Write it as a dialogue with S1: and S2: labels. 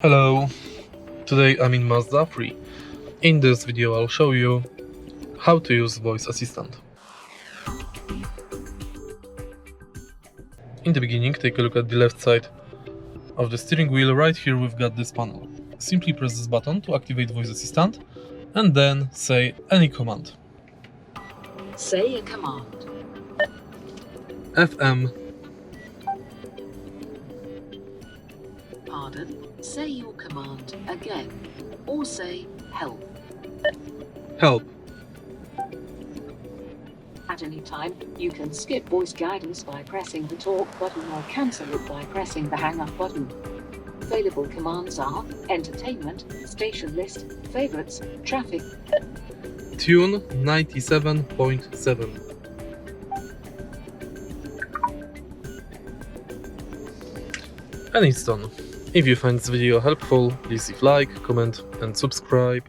S1: Hello, today I'm in MAZDA 3. In this video I'll show you how to use voice assistant. In the beginning, take a look at the left side of the steering wheel. Right here we've got this panel. Simply press this button to activate voice assistant and then say any command.
S2: Say a command.
S1: FM.
S2: Pardon? Say your command again. Or say help.
S1: Help.
S2: At any time, you can skip voice guidance by pressing the talk button or cancel it by pressing the hang up button. Available commands are entertainment, station list, favorites, traffic.
S1: Tune 97.7. And it's done. If you find this video helpful, please leave like, comment and subscribe.